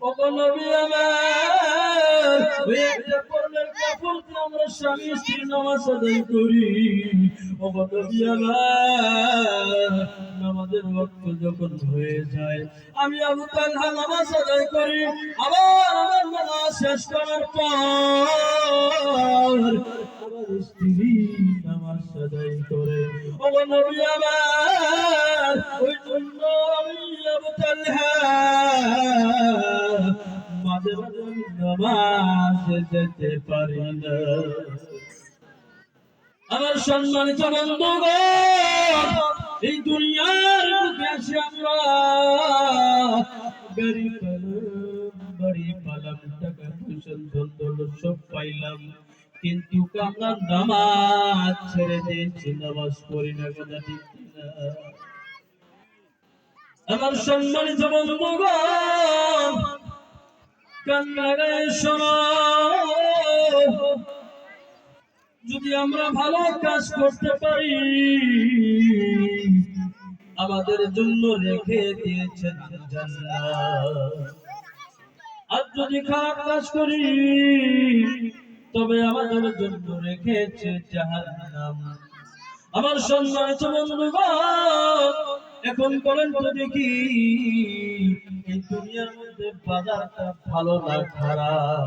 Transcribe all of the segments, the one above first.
ওগো নবী আমার ওই একটা পরনের কাপড় দিয়ে আমরা স্বামী স্ত্রী নামাজ আদায় করি। ওগো নবী আমার নামাজের ওয়াক্ত যখন হয়ে যায় আমি আবু তালহা নামাজ আদায় করি। আবার আমার নামাজ শেষ করার পর আমার স্ত্রী নামাজ আদায় করে। ওগো নবী আমার ওই জন্য আমি আবু তালহা মাঝে মাঝে নামাজে যেতে পারি না। আমার সম্মানিত বন্ধুগণ, এই দুনিয়ার বুকে এসে আমরা বাড়ি পালাম, টাকা পয়সা ধন দৌলত সব পাইলাম, কিন্তু আমরা নামাজ ছেড়ে দিয়েছি, নামাজ পড়ি না। কথা ঠিক কিনা? আমার সম্মানিত বন্ধুগণ, কান লাগায় শোনো, যদি আমরা ভালো কাজ করতে পারি আমাদের জন্য রেখে দিয়েছেন জান্নাত, আর যদি খারাপ কাজ করি তবে আমাদের জন্য রেখেছে জাহান্নাম। আমার সম্মানিত বন্ধুগণ, এখন বলেন তো দেখি এই দুনিয়ার মধ্যে বাজারটা ভালো না খারাপ?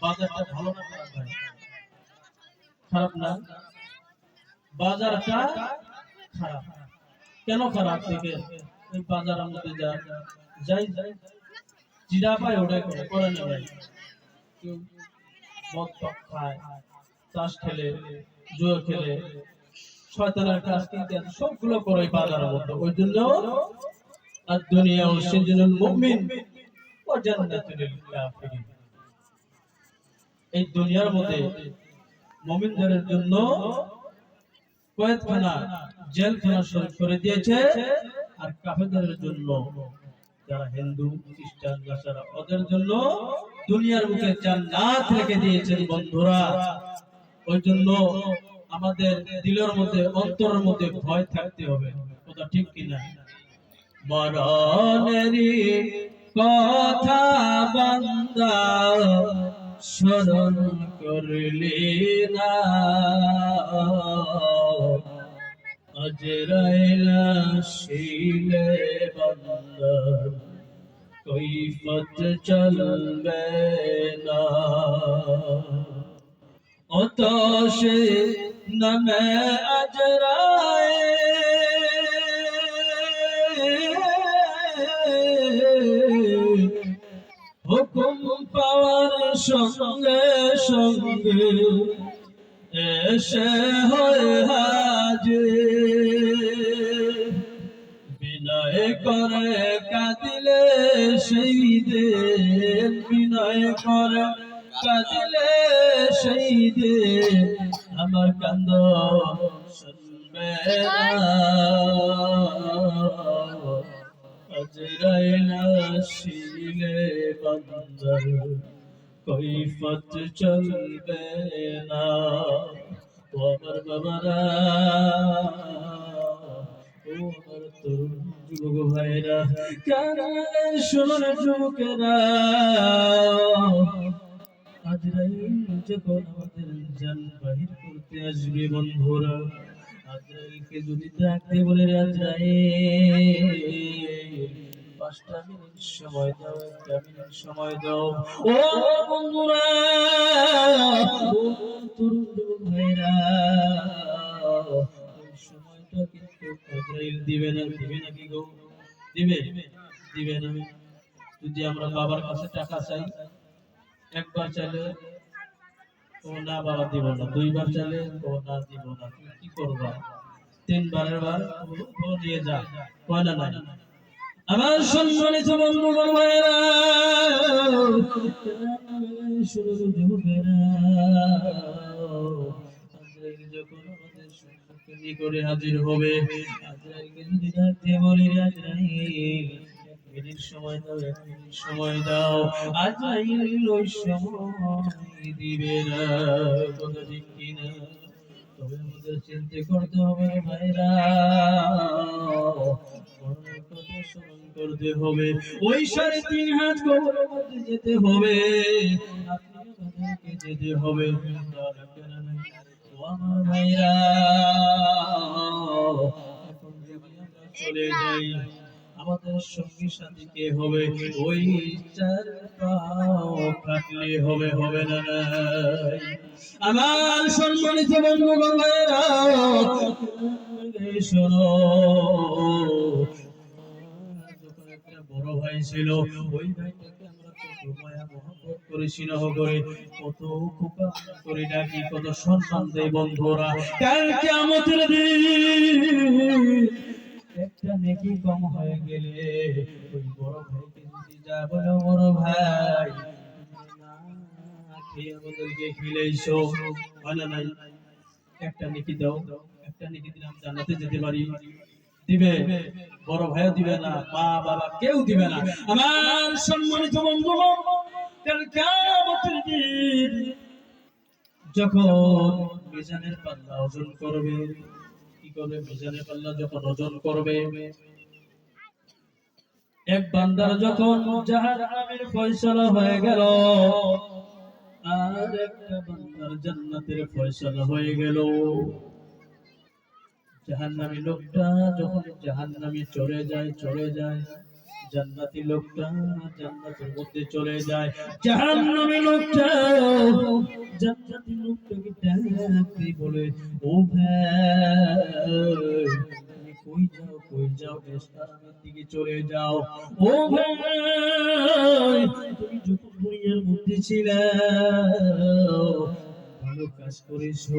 বাজারটা ভালো না খারাপ? খারাপ না? বাজারটা খারাপ। কেন খারাপ? থেকে ওই বাজারের মধ্যে যাই জিরা পায় ওটাই করে না ভাই। কেউ মদ খায়, তাস খেলে, জুয়া খেলে, শয়তানের কাজ কিনতে সবগুলো করে বাজারের মধ্যে। ওই জন্য আর দুনিয়া ও সিজনুল মুমিন ওয়া জান্নাতুল কাফিরিন, এই দুনিয়ার মধ্যে মুমিনদের জন্য কয়েদখানা, জেলখানা করে দিয়েছে, আর কাফেরদের জন্য, যারা হিন্দু খ্রিস্টান নাসারা, ওদের জন্য দুনিয়ার বুকে জান্নাত রেখে দিয়েছেন বন্ধুরা। ওই জন্য আমাদের দিলের মধ্যে, অন্তরের মধ্যে ভয় থাকতে হবে। কথা ঠিক কিনা? মরণেরই কথা বান্দা স্মরণ করলি না, আজরাইল আসিলে বান্দা কৈফত চলবে না, অত সে নামে আজরাইল, হুকুম পাওয়ার সঙ্গে সঙ্গে এসে হয় হাজির, বিনয় করে কাঁদিলে সেই দিন, বিনয় করে কাঁদিলে সেই দিন আমার কান্দ শুনবে না, আজরাইল আসিলে বান্দার কৈফত চলবে না। ও আমার বাবারা, ও আমার তরুণ যুবক ভাইরা, কারা শুনুন যুবকেরা, আজরাইল যখন আমাদের জান বাহির করতে আসবে বন্ধুরা, আজরাইলকে যদি ডাকতে বলে, আজরাইল 5টা মিনিট সময় দাও, 1টা মিনিট সময় দাও, ও বন্ধুরা, ও তরুণ যুবক ভাইরা, ওই সময়টা কিন্তু আজরাইল দিবে না। দিবে নাকি গো? দিবে? দিবে না। যদি আমরা বাবার কাছে টাকা চাই, একবার চাইলে ও না বাবা দিব না, 2বার চাইলে ও না দিব না, তুমি কি করবা? 3বারের বার ও নিয়ে যা, কয় না? নাই। আমার সম্মানিত বন্ধুগণ ভাইরা, যুবকেরা, আজরাইল যখন আমাদের সম্মুখে নিকটে হাজির হবে, আজরাইলকে যদি ডাকতে বলি, আজরাইল 1 মিনিট সময় দাও, 1 মিনিট সময় দাও, আজরাইল ওই সময় দিবে না। কথা ঠিক কিনা? তবে আমাদের চিন্তা করতে হবে ভাইরা, মনের কথা স্মরণ করতে হবে, ওই 3.5 কবরের মধ্যে যেতে হবে, আপনি আমাদেরকে যেতে হবে। ও আমার ভাইরা, এখন যদি আমরা চলে যাই, আমাদের সঙ্গী সাথী কে হবে? ওই 4 পাও কাটলে হবে, হবে না নাই? আমার সম্মানিত বন্ধুগণ ভাইরা, শোনো, যখন একটা বড় ভাই ছিল, ওই ভাইটাকে আমরা কত মায়া মহব্বত করে স্নেহ করে, কত উপকার করে ডাকি, কত সম্মান দেই বন্ধুরা। কাল কিয়ামতের দিন একটা নেকি কম হয়ে গেলে ওই বড় ভাইকে যদি যা বলো, বড় ভাই না খেয়ে আমাদেরকে খিলাইছো, মানে নাই, একটা নেকি দাও, একটা নেকি দিলে আমি জান্নাতে যেতে পারি। দিবে? বড় ভাইও দিবে না, মা বাবা কেউ দিবে না। আমার সম্মানিত বন্ধুগণ, কাল কিয়ামতের দিন যখন মিজানের পাল্লা ওজন করবে, কি করবে? মিজানের পাল্লা যখন ওজন করবে, এক বান্দার যখন জাহান্নামের ফয়সালা হয়ে গেল, আর একটা বান্দার জান্নাতের ফয়সালা হয়ে গেল, জাহান্নামী লোকটা যখন জাহান্নামে চলে যায়, জান্নাতি লোকটা জান্নাতের মধ্যে চলে যায়, জাহান্নামী লোকটা জান্নাতি লোকটাকে ডাকতে বলে, ও ভাই তুমি কই যাও, কই যাও? বেশারামের দিকে চলে যাও। ও ভাই তুমি যখন দুনিয়ার মধ্যে ছিলে ভালো কাজ করেছো,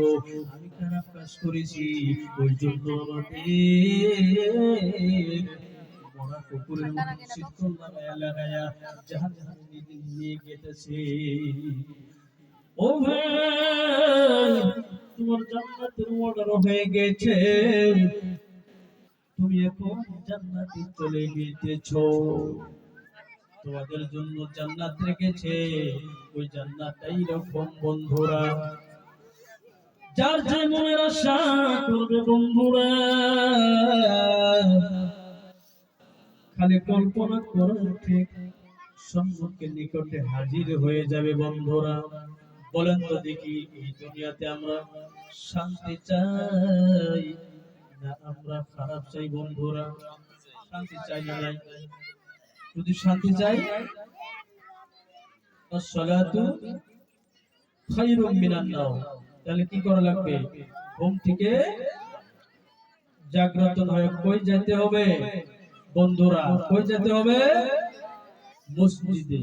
আমি খারাপ কাজ করেছি, ওই জন্য আমাদের মরা কুকুরের মতো শীতল লাগায়া লাগায়া জাহান্নামে নিয়ে গেছে। ও ভাই তোমার জান্নাতের অর্ডার হয়ে গেছে, তুমি এখন জান্নাতে চলে গিয়েছো, তোমাদের জন্য জান্নাত রেখেছে, ওই জান্নাতটাই রকম বন্ধুরা, যার যে মনের আশা করবে বন্ধুরা, খালি কল্পনা করে ঠিক সম্মুখের নিকটে হাজির হয়ে যাবে বন্ধুরা। বলেন তো দেখি, এই দুনিয়াতে আমরা শান্তি চাই না আমরা খারাপ চাই বন্ধুরা? শান্তি চাই না নাই? যদি শান্তি চাই, আসসালাতু খায়রুম মিনান নাওম, তাহলে কি করা লাগবে? ঘুম থেকে জাগ্রত হয়ে কই যেতে হবে বন্ধুরা? কই যেতে হবে? মসজিদে।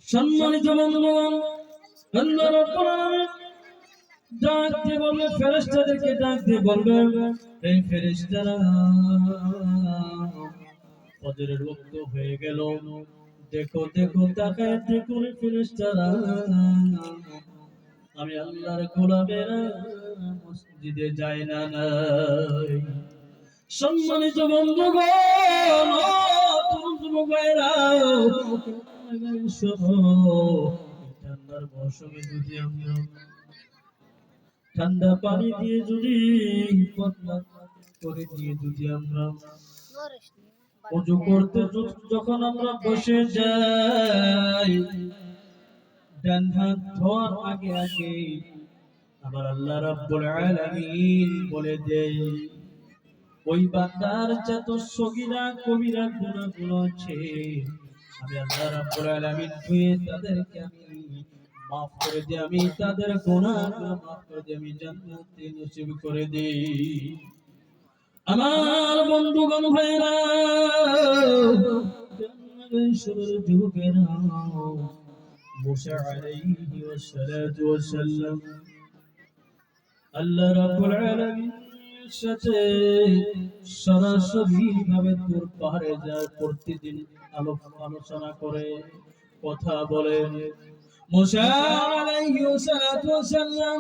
সম্মানিত বন্ধুগণ, আল্লাহ রাব্বুল আলামিন ডাক দিয়ে বলবে, ফেরেশতাদেরকে ডাক দিয়ে বলবে, এই ফেরেশতারা ফজরের ওয়াক্ত হয়ে গেল, দেখো দেখো তাকায় দেখো ফেরেশতারা, আমি আল্লাহর গোলামেরা মসজিদে যাই না নাই। সম্মানিত বন্ধুগণ, তরুণ যুবক ভাইরা, ঠান্ডার মৌসুমে যদি আমরা ঠান্ডা পানি দিয়ে যদি বদলা করে দিয়ে যদি আমরা ওযু করতে যখন আমরা বসে যাই, ডান হাত ধোয়ার আগে আগে আমার আল্লাহ রাব্বুল আলামিন বলে দেয়, ওই বান্দার যত সগীরা কবিরা গুনাহগুলো আছে আমি আল্লাহ রাব্বুল আলামিন ধুয়ে তাদেরকে আমি মাফ করে দিই, আমি তাদের গুনাহগুলো মাফ করে দিই, আমি জান্নাত নসিব করে দিই। আমার বন্ধুগণ ভাইরা, যুবকেরা, মুসা আলাইহি ওয়াসসালাতু ওয়াসসালাম আল্লাহ রাব্বুল আলামিনের সাথে সরাসরি ভাবে দূর পাহাড়ে যায়, প্রতিদিন আলোচনা করে, কথা বলে। মুসা আলাইহি ওয়াসসালাতু ওয়াসসালাম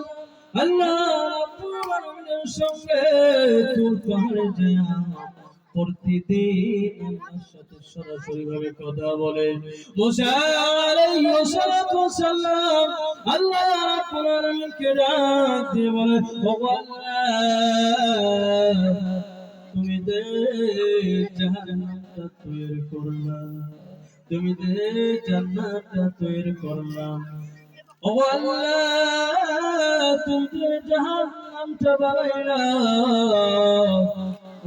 আল্লাহ রাব্বুল আলামিনের সঙ্গে দূর পাহাড়ে যায়, প্রতিদিন আল্লাহর সাথে সরাসরি ভাবে কথা বলে। মুসা আলাইহি ওয়াসসালাতু ওয়াসসালাম আল্লাহ রাব্বুল আলামিনকে ডাক দিয়ে বলে, ও আল্লাহ তুমি দে জাহান্নামটা তৈরি করলাম, তুমি যে জান্নাতটা তৈরি করলাম, ও আল্লাহ তুমি যে জাহান্নামটা বানাইলা,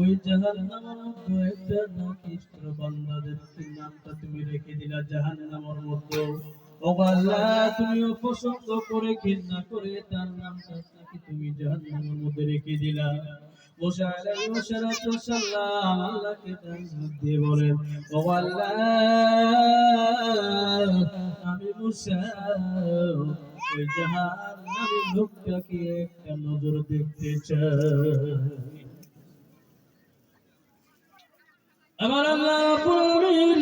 ওই জাহান্নামের মধ্যে একটা নিকৃষ্ট বান্দাদের নামটা তুমি রেখে দিলা জাহান্নামের মধ্যে। ও আল্লাহ তুমি অপছন্দ করে ঘৃণা করে তার নামটা নাকি তুমি জাহান্নামের মধ্যে রেখে দিলা। মুসা আলাইহিস সালাতু সালাম আল্লাহকে ডাক দিয়ে বলেন, ও আল্লাহ আমি মুসা ওই জাহান্নামী লোকটাকে একটা নজর দেখতে চাই। আমার আল্লাহ বলেন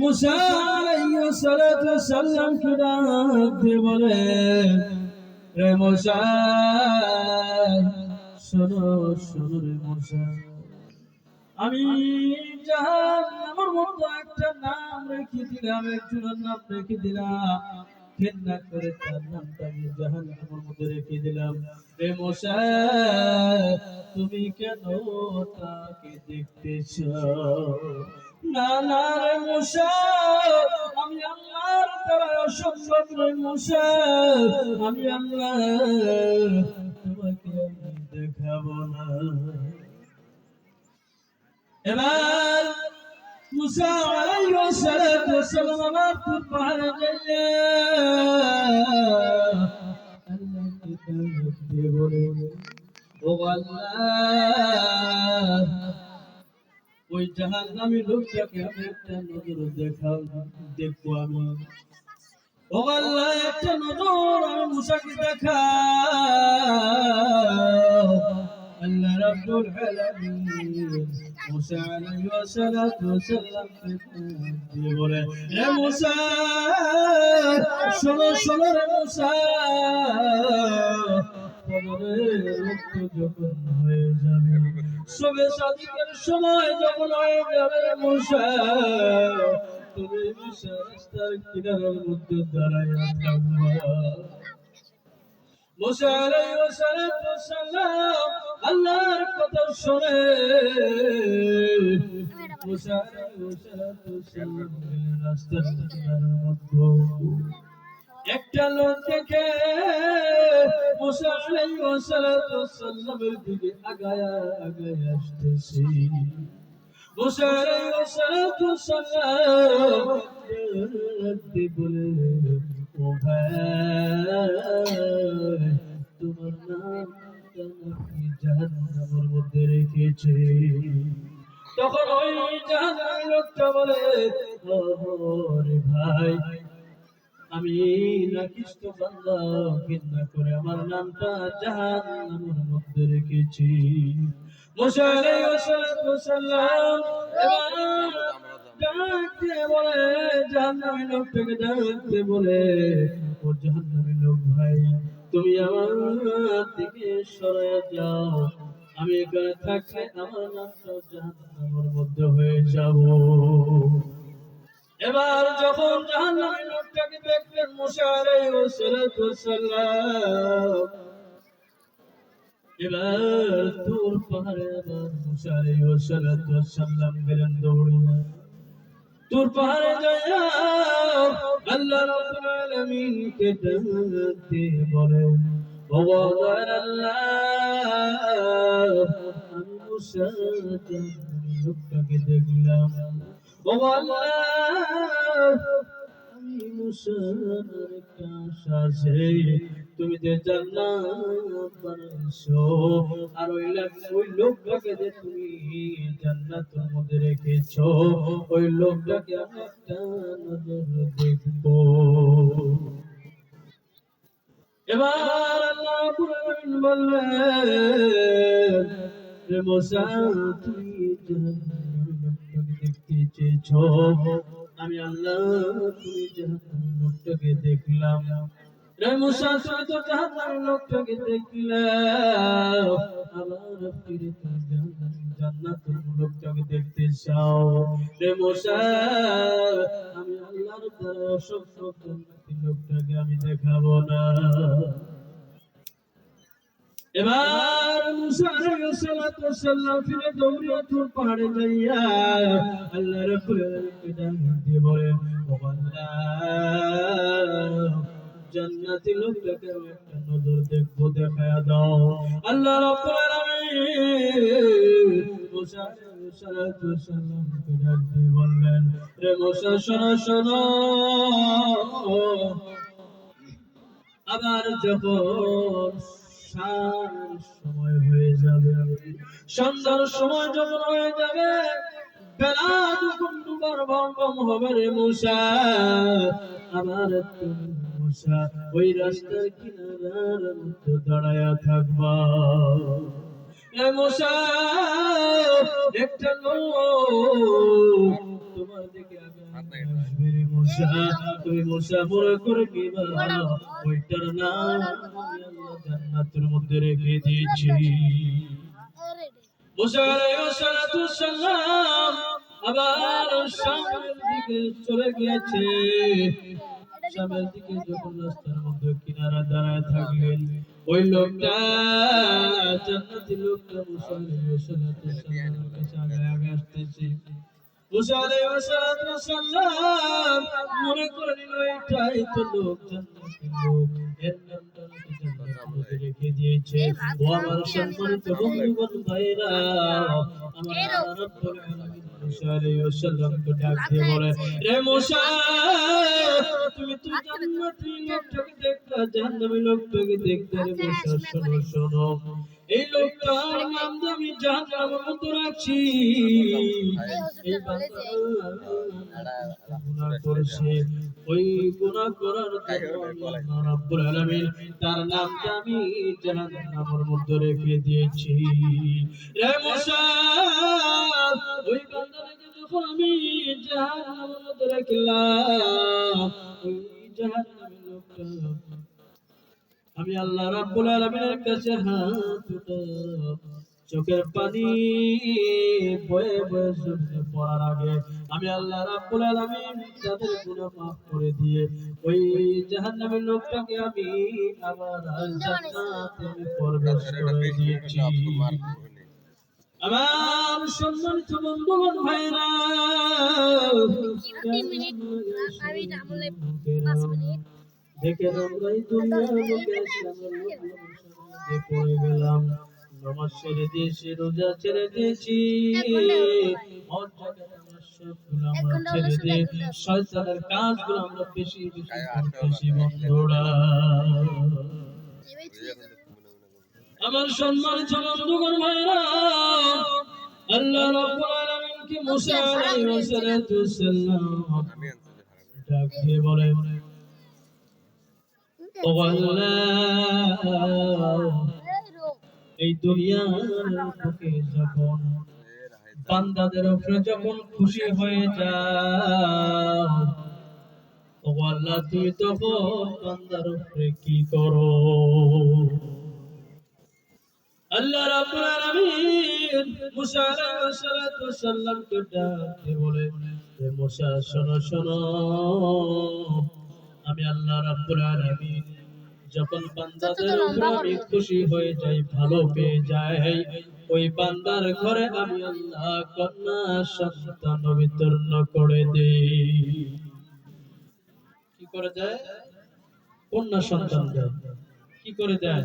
মুসা আলাইহিস সালাতু সালামকে ডাক দিয়ে বলেন, রে মুসা শোনো শোনো রে মুসা, আমি জাহান্নামের মধ্যে একটা নাম রেখে দিলাম, একজনের নাম রেখে দিলাম, ঘৃণা করে তার নামটা আমি জাহান্নামের মধ্যে রেখে দিলাম। রে মুসা তুমি কেন তাকে দেখতেছ? না না রে মুসা, আমি আল্লাহর দ্বারা অসম্ভব রে মুসা, আমি আল্লাহ তোমাকে আমি দেখাবো না। এবার মুসা আলাইহিস সালাতু সালাম আমার পাহাড়ে গিয়ে আল্লাহকে ডাক দিয়ে বলেন, ও আল্লাহ ওই জাহান্নামী লোকটাকে আমি একটা নজর দেখবো আমি। ও আল্লাহ একটা নজর আমি মুসাকে দেখাও। আল্লাহ রাব্বুল আলামিন মুসা আলাইহিস সালাতু ওয়াসালাম কে বলে, রে মুসা শোনো শোনো রে মুসা, কবরের রক্ত যখন হয়ে যাবে, সবে সাদিকের সময় যখন হয়ে যাবে রে মুসা, তুমি মুসা রাস্তার কিনারার মধ্যে দাঁড়াইয়া থাকবা। মুসা আলাইহিস সালাতু ওয়াসালাম আল্লাহর কথা শুনে মুসা আলাইহিস সালাতু ওয়াসালাম রাস্তার কিনারার মধ্যে একটা লোক দেখে মুসা আলাইহিস সালাতু ওয়াসালামের দিকে আগায়া আগায়া আসতেছে। মুসা আলাইহিস সালাতু ওয়াসালাম বলে, ও ভাই তোমার নামটা নাকি জাহান্নামের মধ্যে রেখেছে। তখন ওই জাহান্নামী লোকটা বলে, রে ভাই আমি নাকিষ্ট বান্দা ঘৃণা করে আমার নামটা জাহান্নামের মধ্যে রেখেছি। মুসা আলাইহিস সালাম ডাক দিয়ে বলে, জাহান্নামী লোকটাকে ডাক দিয়ে বলে, ও জাহান্নামী লোক ভাই তুমি আমার দিকে সরে যাও, আমি এখানে থাকলে আমার নামটা জাহান্নামের মধ্যে হয়ে যাব। এবার যখন জাহান্নামী লোকটাকে দেখলেন মুসা আলাইহিস সালাতু সালাম, এবার তুর পাহাড়ে আবার মুসা আলাইহিস সালাতু সালাম গেলেন দৌড়িয়া। তুর পাহাড়ে যাইয়া আল্লাহ রাব্বুল আলামিন কে ডাক দিয়ে বলেন, ও আল্লাহ আমি মুসা জাহান্নামী লোকটাকে দেখলাম। ও আল্লাহ আমি মুসার একটা আশা আছে, তুমি যে জান্নাত বানাইছো আর ওই লোকটাকে যে তুমি জান্নাতের মধ্যে রেখেছো, ওই লোকটাকে আমি একটা নজর দেখবো। এবার আল্লাহ রাব্বুল আলামিন বললেন, রে মুসা তুমি জাহান্নামী লোকটাকে দেখতে চেয়েছো, আমি আল্লাহ তুমি জাহান্নামী লোকটাকে দেখলাম। রে মুসা তুমি তো জাহান্নামী লোকটাকে দেখলাম, আবার ফিরে তুমি জান্নাতের লোকটাকে দেখতে চাও। রে মুসা আমি আল্লাহর দ্বারা অসংখ্য জান্নাতি লোকটাকে আমি দেখাবো না। এবার মুসা আলাইহিস সালাতু ওয়াসসালাম ফিরে দৌড়ে তুর পাহাড়ে যাইয়া আল্লাহ রাব্বুল আলামিনকে ডাক দিয়ে বলেন, ও বান্দা, জান্নাতি লোকটাকে আমি একটা নজর দেখবো, দেখায়া দাও। আল্লাহ রাব্বুল আলামিন মুসা আলাইহিস সালাতু ওয়াসসালামকে ডাক দিয়ে বললেন, রে মুসা, শোনো শোনো, আবার যখন সার সময় হয়ে যাবে, সন্ধ্যার সময় যখন হয়ে যাবে, বেলা যখন ডুবার ভঙ্গম হবে রে মুসা, আবার তুমি মুসা ওই রাস্তার কিনারার মধ্যে দাঁড়ায়া থাকবা। এ মুসা, একটা লোক তোমার দিকে আসবে রে মুসা, তুমি মুসা মনে করে নিবা, ওইটার নাম আমি আল্লাহ জান্নাতের মধ্যে রেখে দিয়েছি। মুসা আলাইহিস সালাতু ওয়াসসালাম আবার সামনের দিকে চলে গেছে। সামনের দিকে যখন রাস্তার মধ্যে কিনারা দাঁড়ায় থাকলেন, ওই লোকটা, জান্নাতি লোকটা মুসা আলাইহিস সালাতু ওয়াসসালামের কাছে আগে আসতেছে। মুসা আলাইহিস সালাতু ওয়াসসালাম মনে করে নিল, এটাই তো লোক, জান্নাতি লোক, এর নামটা নাকি জান্নাতের মধ্যে রেখে দিয়েছে। ও আমার সম্মানিত বন্ধুগণ, ভাইরা, আমার আল্লাহ রাব্বুল আলামিন মুসা আলাইহিস সালামকে ডাক দিয়ে বলে, রে মুসা, তুমি তো জান্নাতি লোকটাকে দেখলা, জাহান্নামী লোকটাকে দেখতে। রে মুসা, শোনো শোনো, এই লোকটার নাম আমি জাহান্নামের মধ্যে রাখছি। এই বান্দা গুনাহ করেছে, ওই গুনাহ করার জন্য আল্লাহ রাব্বুল আলামিন তার নামটা আমি জাহান্নামের মধ্যে রেখে দিয়েছি। রে মুসা, ওই বান্দাটাকে যখন আমি জাহান্নামের মধ্যে রাখলাম, ওই জাহান্নামী লোকটা আমি আল্লাহ রাব্বুল আলামিনের কাছে হাত উঠে চোখের পানি বয়ে বয়ে জমিনে পড়ার আগে আমি আল্লাহ রাব্বুল আলামিন তাদের গুনাহ মাফ করে দিয়ে ওই জাহান্নামের লোকটাকে আমি আবার জান্নাতে প্রবেশ করে দিয়েছি। আমার সম্মানিত বন্ধুগণ, ভাইরা, দেখে আমরাই দুনিয়ার বুকে এসে পড়ে গেলাম, নামাজ ছেড়ে দিয়েছি, রোজা ছেড়ে দিয়েছি, আমরা ছেড়ে দিয়ে শয়তানের কাজগুলো আমরা বেশি বেশি করতেছি। বন্ধুরা, আমার সম্মানিত বন্ধুগণ, ভাইরা, আল্লাহ রাব্বুল আলামিনকে মুসা আলাইহিস সালাতু ওয়াসসালাম ডাক দিয়ে বলে, ও আল্লাহ, এই দুনিয়ার বুকে যখন বান্দাদের উপরে যখন খুশি হয়ে যাও, ও আল্লাহ, তুই তখন বান্দার উপরে কি করো? আল্লাহ রাব্বুল আলামিন মুসা আলাইহিস সালাতু ওয়াসসালামকে ডাক দিয়ে বলে, হে মুসা, শোনো শোনো, আমি আল্লাহ রাব্বুল আলামিন যখন বান্দাদের উপর আমি খুশি হয়ে যাই, ভালো পেয়ে যাই, ওই বান্দার ঘরে আমি আল্লাহ কন্যা সন্তান বিতরণ করে দেই। কি করে দেয়? কন্যা সন্তান দেয়। কি করে দেয়?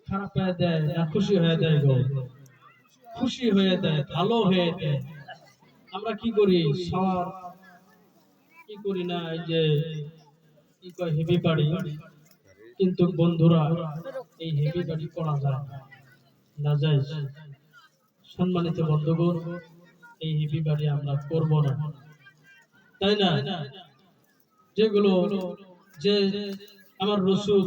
খারাপ হয়ে দেয় না খুশি হয়ে দেয়? গো, খুশি হয়ে দেয়, ভালো হয়ে দেয়। আমরা কি করি? সবার কি করি না, এই যে কি কয় হেভি বাড়ি, কিন্তু বন্ধুরা এই হেভি গাড়ি করা যায় না, যায়। সম্মানিত বন্ধুগণ, এই হেভি গাড়ি আমরা করব না, তাই না? যেগুলো যে আমার রাসূল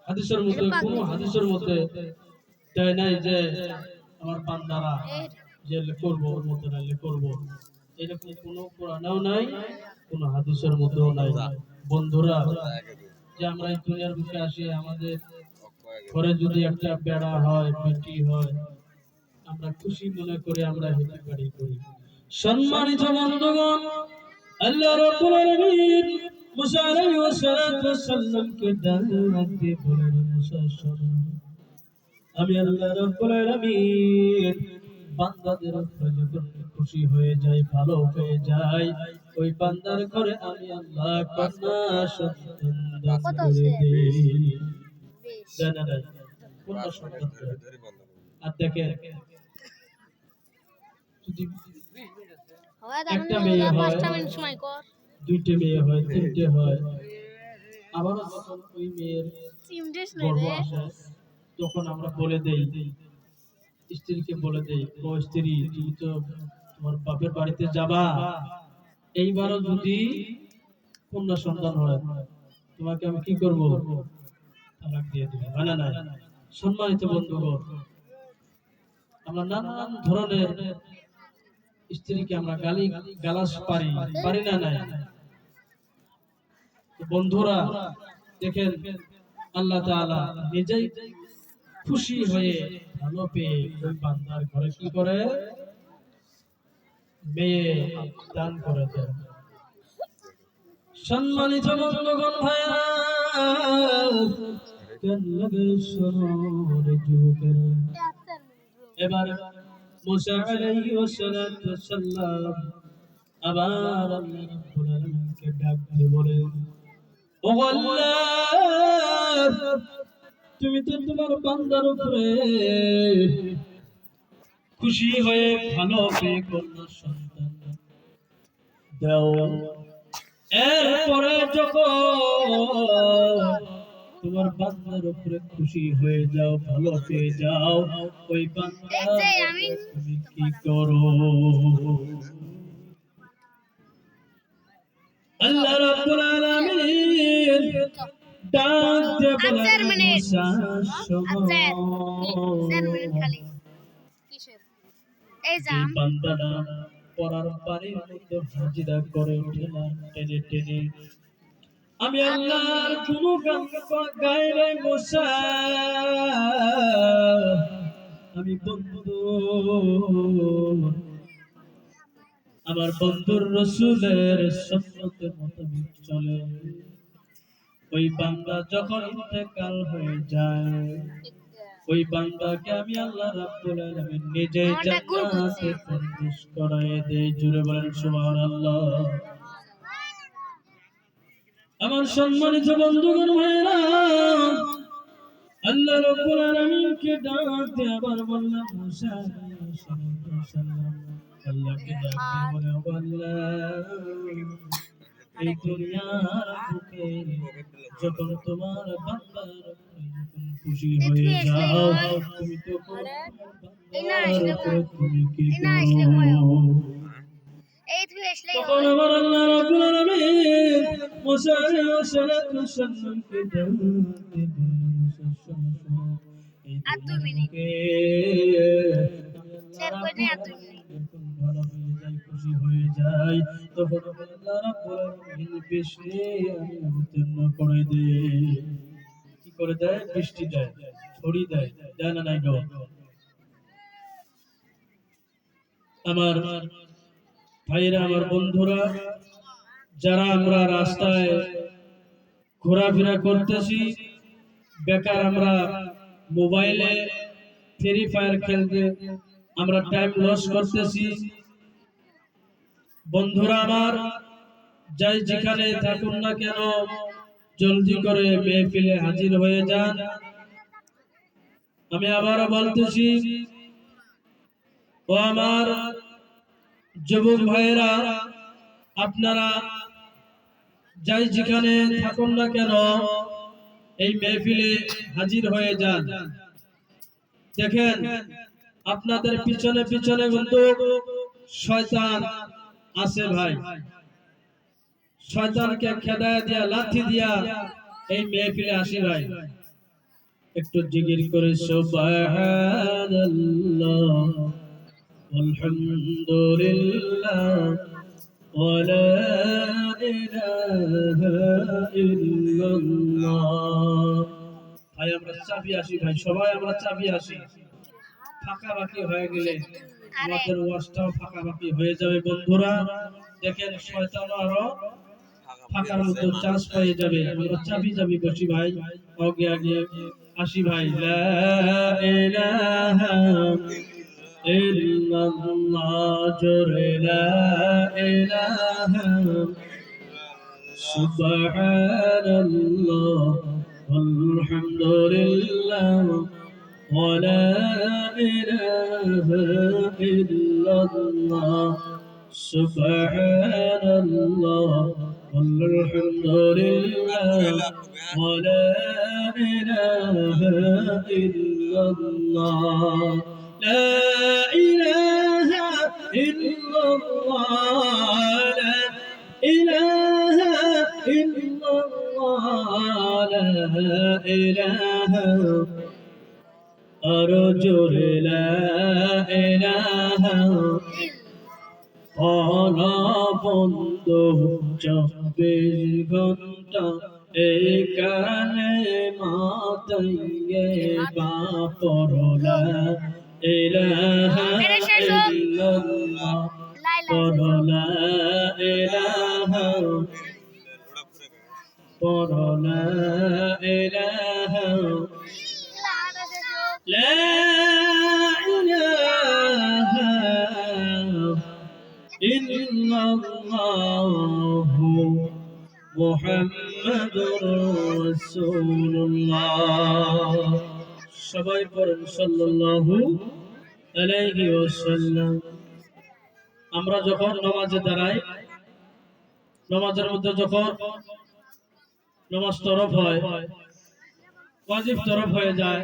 হাদিসের মধ্যে, কোন হাদিসের মধ্যে দেয় নাই যে আমার বান্দারা যে করবো ওর মতো নাইলে করবো, এরকম কোন কোরআনেও নাই, কোন হাদিসের মধ্যেও নাই। বন্ধুরা, যে আমরা এই দুনিয়ার বুকে আসি, আমাদের ঘরে যদি একটা বেড়া হয়, বেটি হয়, আমরা খুশি মনে করে আমরা হেঁটে গাড়ি করি। সম্মানিত বন্ধুগণ, আল্লাহ রাব্বুল আলামিন মুসা আলাইহিস সালামকে ডাক দিয়ে বলেন, মুসা শোনো, আমি আল্লাহ রাব্বুল আলামিন বান্দাদের উপরে যখন খুশি হয়ে যাই, ভালো হয়ে যাই, ওই বান্দার করে আমি আল্লাহ কন্যা সন্তান দান করে দেই। জানা নাই কন্যা সন্তান দেয়। আর দেখেন, যদি একটা মেয়ে হয়, দুইটা মেয়ে হয়, তিনটে হয়, আবার যখন ওই মেয়ের গর্ভ আসে, তখন আমরা বলে দেই, স্ত্রীকে বলে দেই, ও স্ত্রী, তুমি তো তোমার বাপের বাড়িতে যাবা, এইবারও যদি কন্যা সন্তান হয়, তোমাকে আমি কি করব? তালাক দিয়ে দেব। হয় না? নাই? সম্মানিত বন্ধুগণ, আমরা নানান ধরনের স্ত্রীকে আমরা গালাস পারি না? নাই? বন্ধুরা দেখেন, আল্লাহ তাআলা নিজেই খুশি হয়ে, ভালো পেয়ে ওই বান্দার ঘরে কি করে? মেয়ে দান করে দেন। সম্মানিত বন্ধুগণ, ভাইরা, এবার মুসা আলাইহিস সালাম আবার আল্লাহ রাব্বুল আলামিনকে ডাক দিয়ে বলেন, ও আল্লাহ, তুমি তো তোমার বান্দার উপরে খুশি হয়ে ভালো পেয়ে কন্যা সন্তান দাও, এরপরে যখন তোমার বান্দার উপরে খুশি হয়ে যাও, ভালো পেয়ে যাও, ওই বান্দা তুমি কি করো? আল্লাহ রাব্বুল আলামিন ডাক দিয়ে বলেন, মুসা শোনো, এই বান্দাটা পরার পানির মতো হাজিরা করে ওঠে না, টেনে টেনে আমি আল্লাহর গুণগান গাইলে মুসা, আমি বন্ধু, আমার বন্ধুর রাসূলের সুন্নতের মোতাবেক চলে। ওই বান্দা যখন ইন্তেকাল হয়ে যায়, ওই বান্দাকে আমি আল্লাহ রাব্বুল আলামিন নিজে জান্নাতে প্রবেশ করায় দেই। জুড়ে বলেন সুবহানাল্লাহ। আমার সম্মানিত বন্ধুগণ, ভাইরা, আল্লাহ রাব্বুল আলামিনকে ডাক দিয়ে আবার বললাম, মুসা আলাইহিস সালাম আল্লাহকে ডাক দিয়ে বলে, ও আল্লাহ, এই দুনিয়ার বুকে যখন তোমার বান্দার যখন খুশি হয়ে যাও, তুমি তো তুমি কি করো? তখন আমার আল্লাহ রাব্বুল আলামিন মুসা আলাইহিস সালামকে ডাক দিয়ে খুশি হয়ে যায়, তখন আল্লাহ রাব্বুল আলামিন বৃষ্টি অবতীর্ণ করে দেয়। কি করে দেয়? বৃষ্টি দেয়, ছড়ি দেয়। দেয় না? নাই গো? আমার ভাইরা, আমার বন্ধুরা, যারা আমরা রাস্তায় ঘোরাফেরা করতেছি, বেকার আমরা মোবাইলে ফ্রি ফায়ার খেলতে আমরা টাইম লস করতেছি, বন্ধুরা আমার, যাই যেখানে থাকুন না কেন, জলদি করে মেহফিলে হাজির হয়ে যান। আমি আবারও বলতেছি, ও আমার যুবক ভাইয়েরা, আপনারা যাই যেখানে থাকুন না কেন, এই মেহফিলে হাজির হয়ে যান। দেখেন, আপনাদের পিছনে পিছনে কিন্তু শয়তান আছে ভাই। শয়তানকে খেদায়া দিয়া, লাথি দিয়া এই মেহফিলে আসি ভাই। একটু জিকির করে সুবহানাল্লাহ, আলহামদুলিল্লাহ, ওয়া লা ইলাহা ইল্লাল্লাহ। ভাই আমরা চাবি আসি ভাই, সবাই আমরা চাবি আসি। ফাঁকা বাকি হয়ে গেলে আমাদের ওয়াজটাও ফাঁকা বাকি হয়ে যাবে। বন্ধুরা দেখেন, শয়তান আরো ফাঁকার মধ্যে চান্স পেয়ে যাবে। আমরা চাবি চাবি বসি ভাই, আগে আগে আসি ভাই। লা ইলাহা ইল্লাল্লাহ, জোরে লা ইলাহা সুবহানাল্লাহ আলহামদুলিল্লাহ ওয়া লা ইলাহা ইল্লাল্লাহ সুবহানাল্লাহ আলহামদুলিল্লাহ ওয়া লা ইলাহা ইল্লাল্লাহ লা ইলাহা ইল্লাল্লাহ লা ইলাহা ইল্লাল্লাহ লা ইলাহা আরো জোরে লা ইলাহা অনা বন্ধ 24 ঘন্টা এখানে মাতাইয়ে বাপরলা ইলাহা ইল্লাল্লাহ পরলা ইলাহা পরলা ইলাহা লা ইলাহা ইল্লাল্লাহু মুহাম্মাদুর রাসূলুল্লাহ। সবাই পড়েন সাল্লাল্লাহু আলাইহি ওয়াসাল্লাম। আমরা যখন নামাজে দাঁড়াই, নামাজের মধ্যে যখন নামাজ তরফ হয়, ওয়াজিব তরফ হয়ে যায়,